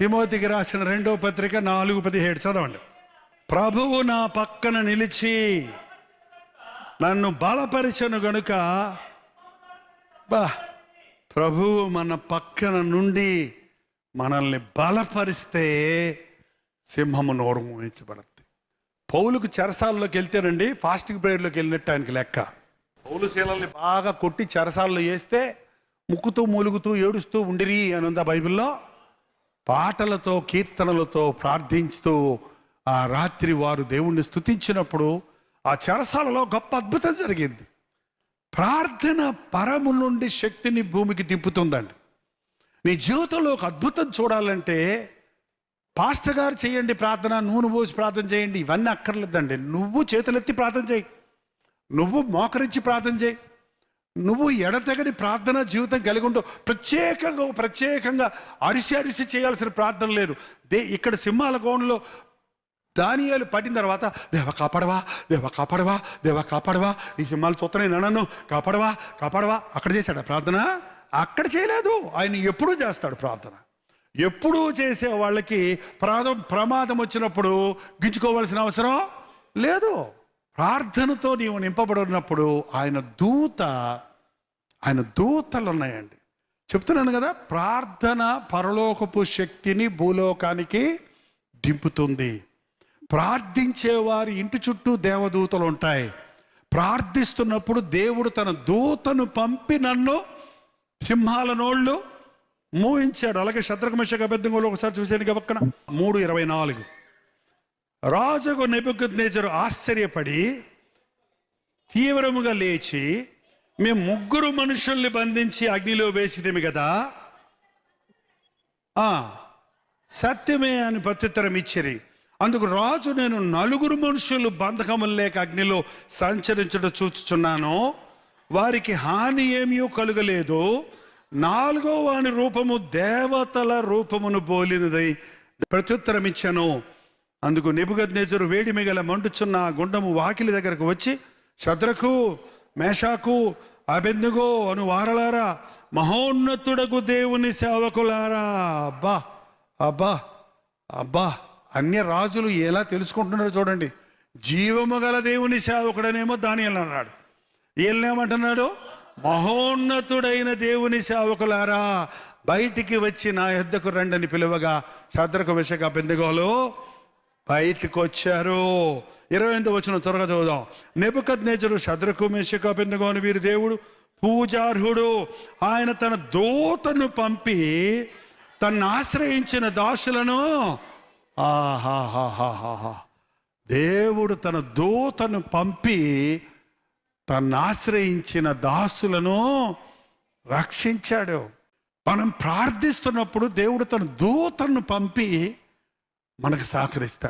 తిమోతికి రాసిన 2వ పత్రిక 4:17 చదవండి. ప్రభువు నా పక్కన నిలిచి నన్ను బలపరిచను గనుక, ప్రభువు మన పక్కన నుండి మనల్ని బలపరిస్తే సింహము నోరు మూయించబడుతుంది. పౌలుకు చెరసాల్లోకి వెళ్తేనండి ఫాస్టింగ్ ప్రేయర్లోకి వెళ్ళినట్టు ఆయనకి లెక్క. పౌలు శీలల్ని బాగా కొట్టి చెరసాల్లో వేస్తే ముక్కుతూ మూలుగుతూ ఏడుస్తూ ఉండిరి అని ఉందా బైబిల్లో. పాటలతో కీర్తనలతో ప్రార్థించుతూ ఆ రాత్రి వారు దేవుణ్ణి స్తుతించినప్పుడు ఆ చెరసాలలో గొప్ప అద్భుతం జరిగింది. ప్రార్థన పరము నుండి శక్తిని భూమికి దింపుతుందండి. నీ జీవితంలో ఒక అద్భుతం చూడాలంటే పాస్టర్ గారు చేయండి ప్రార్థన, నూనె పోసి ప్రార్థన చేయండి, ఇవన్నీ అక్కర్లేదండి. నువ్వు చేతులెత్తి ప్రార్థన చేయి, నువ్వు మోకరించి ప్రార్థన చేయి, నువ్వు ఎడతెగని ప్రార్థన జీవితం కలిగి ఉంటూ ప్రత్యేకంగా అరిసి చేయాల్సిన ప్రార్థన లేదు. ఇక్కడ సింహాల కోణంలో దానియేలు పడిన తర్వాత దేవ కాపాడవా, దేవ కాపాడవా, దేవ కాపాడవా, ఈ సింహాలు చూస్తున్నాయి నన్ను కాపాడవా కాపాడవా. అక్కడ చేశాడు ప్రార్థన? అక్కడ చేయలేదు. ఆయన ఎప్పుడూ చేస్తాడు ప్రార్థన. ఎప్పుడూ చేసే వాళ్ళకి ప్రమాదం వచ్చినప్పుడు గించుకోవాల్సిన అవసరం లేదు. ప్రార్థనతో నీవు నింపబడినప్పుడు ఆయన దూతలు ఉన్నాయండి. చెప్తున్నాను కదా, ప్రార్థన పరలోకపు శక్తిని భూలోకానికి దింపుతుంది. ప్రార్థించే వారి ఇంటి చుట్టూ దేవదూతలు ఉంటాయి. ప్రార్థిస్తున్నప్పుడు దేవుడు తన దూతను పంపి నన్ను సింహాల నోళ్ళు మూయించాడు. అలాగే శద్రకు మెషకు అబేద్నెగోలు ఒకసారి చూసేది పక్కన 3:24. రాజుకు నెబుకద్నెజరు ఆశ్చర్యపడి తీవ్రముగా లేచి, మేము 3 మనుషుల్ని బంధించి అగ్నిలో వేసిదేమి కదా, సత్యమే అని ప్రత్యుత్తరం ఇచ్చిరి. అందుకు రాజు, నేను 4 మనుషులు బంధకములు లేక అగ్నిలో సంచరించడం చూచుచున్నాను, వారికి హాని ఏమీ కలుగలేదు. 4వ వాని రూపము దేవతల రూపమును పోలినది ప్రత్యుత్తరం ఇచ్చాను. అందుకు నెబుకద్నెజరు వేడి మిగల మండుచున్న గుండము వాకిలి దగ్గరకు వచ్చి, శద్రకు మేషాకు అబేద్నెగో అను వారలారా, మహోన్నతుడకు దేవుని సేవకులారా. అబ్బా అబ్బా అబ్బా, అన్య రాజులు ఎలా తెలుసుకుంటున్నారో చూడండి. జీవము గల దేవుని సేవకుడనేమో దానియేలు అన్నాడు. ఏమేమంటున్నాడు? మహోన్నతుడైన దేవుని సేవకులారా, బయటికి వచ్చి నా యొద్దకు రండని పిలువగా శద్రకు మెషకు అబేద్నెగోలు బయటికి వచ్చారు. 28వ వచనం త్వరగా చదువుదాం. నెబుకద్నెజరు శద్రకు మెషకు అబేద్నెగోను వీరి దేవుడు పూజార్హుడు, ఆయన తన దూతను పంపి తన్ను ఆశ్రయించిన దాసులను, దేవుడు తన దూతను పంపి తన్ను ఆశ్రయించిన దాసులను రక్షించాడు. మనం ప్రార్థిస్తున్నప్పుడు దేవుడు తన దూతను పంపి మనకు సహకరిస్తాడు.